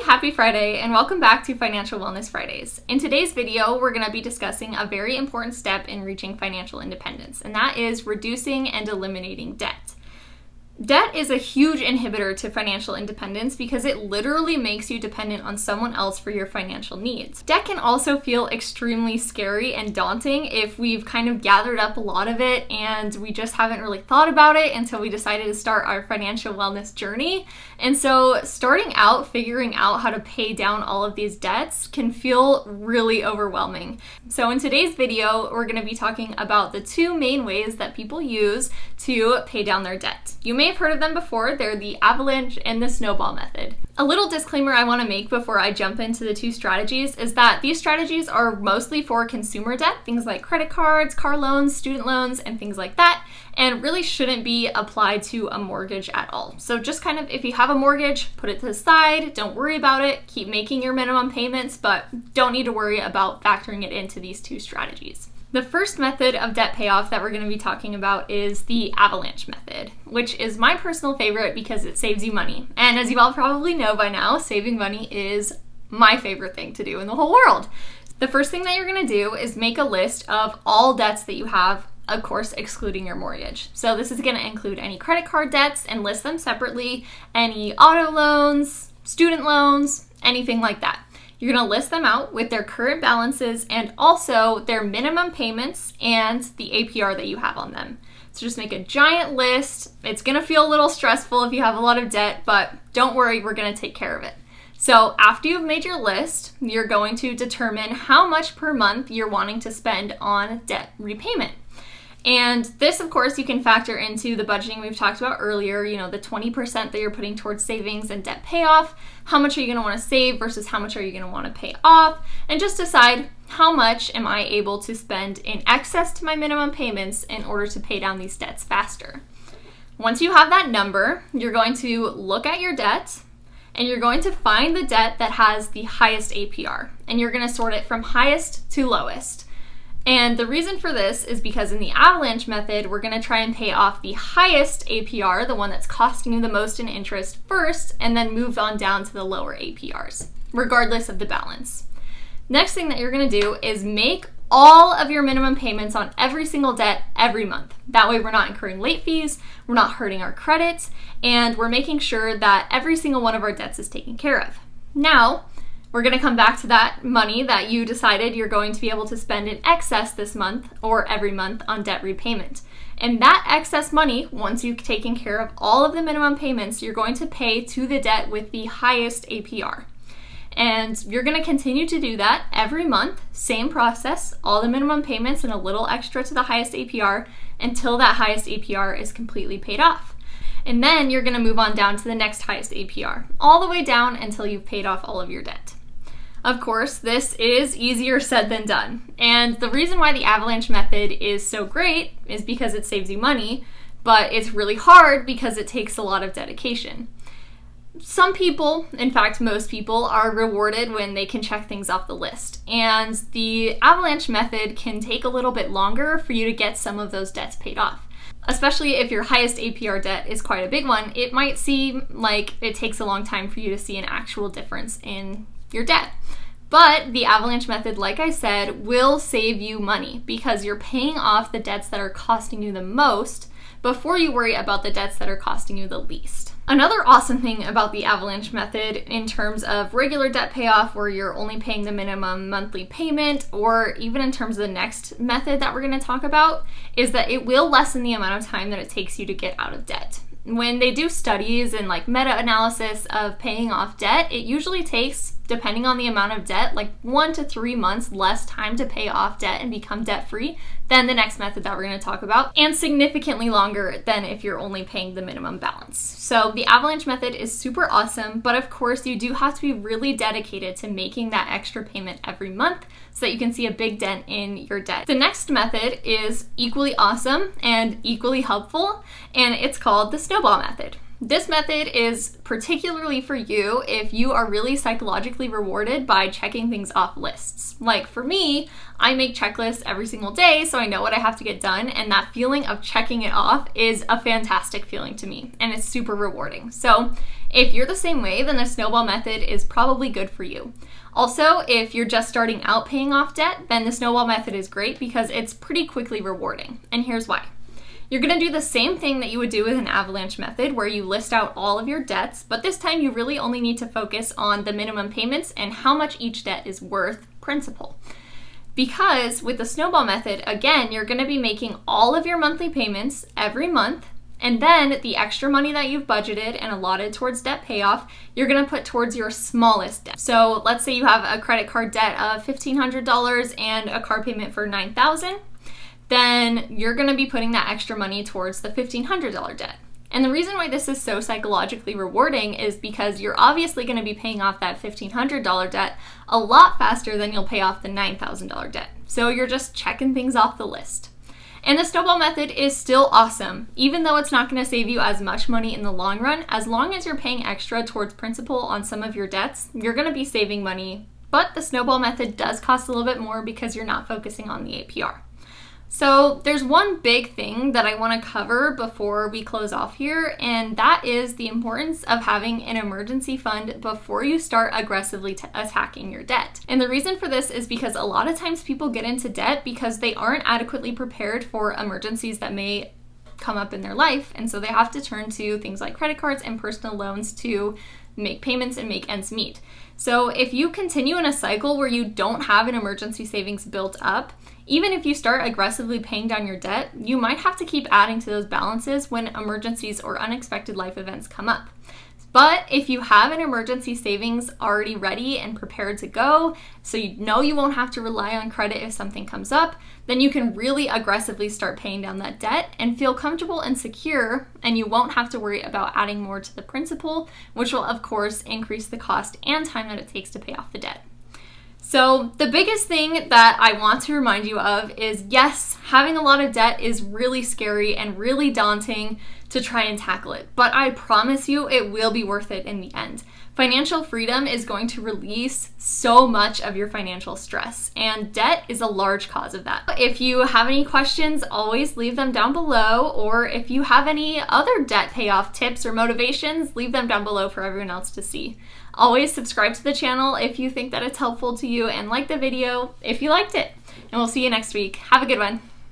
happy Friday, and welcome back to Financial Wellness Fridays. In today's video, we're going to be discussing a very important step in reaching financial independence, and that is reducing and eliminating debt. Debt is a huge inhibitor to financial independence because it literally makes you dependent on someone else for your financial needs. Debt can also feel extremely scary and daunting if we've kind of gathered up a lot of it and we just haven't really thought about it until we decided to start our financial wellness journey. And so starting out figuring out how to pay down all of these debts can feel really overwhelming. So in today's video, we're going to be talking about the two main ways that people use to pay down their debt. You may have heard of them before. They're the Avalanche and the Snowball method. A little disclaimer I want to make before I jump into the two strategies is that these strategies are mostly for consumer debt, things like credit cards, car loans, student loans, and things like that, and really shouldn't be applied to a mortgage at all. So just kind of, if you have a mortgage, put it to the side, don't worry about it, keep making your minimum payments, but don't need to worry about factoring it into these two strategies. The first method of debt payoff that we're going to be talking about is the Avalanche method, which is my personal favorite because it saves you money. And as you all probably know by now, saving money is my favorite thing to do in the whole world. The first thing that you're going to do is make a list of all debts that you have, of course, excluding your mortgage. So this is going to include any credit card debts and list them separately, any auto loans, student loans, anything like that. You're going to list them out with their current balances and also their minimum payments and the APR that you have on them. So just make a giant list. It's going to feel a little stressful if you have a lot of debt, but don't worry, we're going to take care of it. So after you've made your list, you're going to determine how much per month you're wanting to spend on debt repayment. And this, of course, you can factor into the budgeting we've talked about earlier, the 20% that you're putting towards savings and debt payoff. How much are you going to want to save versus how much are you going to want to pay off? And just decide, how much am I able to spend in excess to my minimum payments in order to pay down these debts faster? Once you have that number, you're going to look at your debt and you're going to find the debt that has the highest APR. And you're going to sort it from highest to lowest. And the reason for this is because in the Avalanche method, we're going to try and pay off the highest APR, the one that's costing you the most in interest first, and then move on down to the lower APRs, regardless of the balance. Next thing that you're going to do is make all of your minimum payments on every single debt every month. That way we're not incurring late fees, we're not hurting our credit, and we're making sure that every single one of our debts is taken care of. Now, we're going to come back to that money that you decided you're going to be able to spend in excess this month or every month on debt repayment. And that excess money, once you've taken care of all of the minimum payments, you're going to pay to the debt with the highest APR. And you're going to continue to do that every month, same process, all the minimum payments and a little extra to the highest APR until that highest APR is completely paid off. And then you're going to move on down to the next highest APR, all the way down until you've paid off all of your debt. Of course, this is easier said than done. And the reason why the Avalanche method is so great is because it saves you money, but it's really hard because it takes a lot of dedication. Some people, in fact, most people, are rewarded when they can check things off the list. And the Avalanche method can take a little bit longer for you to get some of those debts paid off. Especially if your highest APR debt is quite a big one, it might seem like it takes a long time for you to see an actual difference in your debt. But the Avalanche method, like I said, will save you money because you're paying off the debts that are costing you the most before you worry about the debts that are costing you the least. Another awesome thing about the Avalanche method in terms of regular debt payoff where you're only paying the minimum monthly payment, or even in terms of the next method that we're going to talk about, is that it will lessen the amount of time that it takes you to get out of debt. When they do studies and meta-analysis of paying off debt, it usually takes, depending on the amount of debt, 1 to 3 months less time to pay off debt and become debt-free than the next method that we're going to talk about, and significantly longer than if you're only paying the minimum balance. So the Avalanche method is super awesome, but of course you do have to be really dedicated to making that extra payment every month so that you can see a big dent in your debt. The next method is equally awesome and equally helpful, and it's called the Snowball method. This method is particularly for you if you are really psychologically rewarded by checking things off lists. Like for me, I make checklists every single day, so I know what I have to get done, and that feeling of checking it off is a fantastic feeling to me, and it's super rewarding. So If you're the same way, then the Snowball method is probably good for you. Also, if you're just starting out paying off debt, then the Snowball method is great because it's pretty quickly rewarding. And here's why. You're going to do the same thing that you would do with an Avalanche method where you list out all of your debts, but this time you really only need to focus on the minimum payments and how much each debt is worth, principal. Because with the Snowball method, again, you're going to be making all of your monthly payments every month, and then the extra money that you've budgeted and allotted towards debt payoff, you're going to put towards your smallest debt. So let's say you have a credit card debt of $1,500 and a car payment for $9,000. Then you're going to be putting that extra money towards the $1,500 debt. And the reason why this is so psychologically rewarding is because you're obviously going to be paying off that $1,500 debt a lot faster than you'll pay off the $9,000 debt. So you're just checking things off the list. And the Snowball method is still awesome, even though it's not going to save you as much money in the long run. As long as you're paying extra towards principal on some of your debts, you're going to be saving money. But the Snowball method does cost a little bit more because you're not focusing on the APR. So there's one big thing that I want to cover before we close off here, and that is the importance of having an emergency fund before you start aggressively attacking your debt. And the reason for this is because a lot of times people get into debt because they aren't adequately prepared for emergencies that may come up in their life, and so they have to turn to things like credit cards and personal loans to make payments and make ends meet. So if you continue in a cycle where you don't have an emergency savings built up, even if you start aggressively paying down your debt, you might have to keep adding to those balances when emergencies or unexpected life events come up. But if you have an emergency savings already ready and prepared to go, so you know you won't have to rely on credit if something comes up, then you can really aggressively start paying down that debt and feel comfortable and secure, and you won't have to worry about adding more to the principal, which will of course increase the cost and time that it takes to pay off the debt. So the biggest thing that I want to remind you of is, yes, having a lot of debt is really scary and really daunting to try and tackle it, but I promise you it will be worth it in the end. Financial freedom is going to release so much of your financial stress, and debt is a large cause of that. If you have any questions, always leave them down below, or if you have any other debt payoff tips or motivations, leave them down below for everyone else to see. Always subscribe to the channel if you think that it's helpful to you, and like the video if you liked it. And we'll see you next week. Have a good one.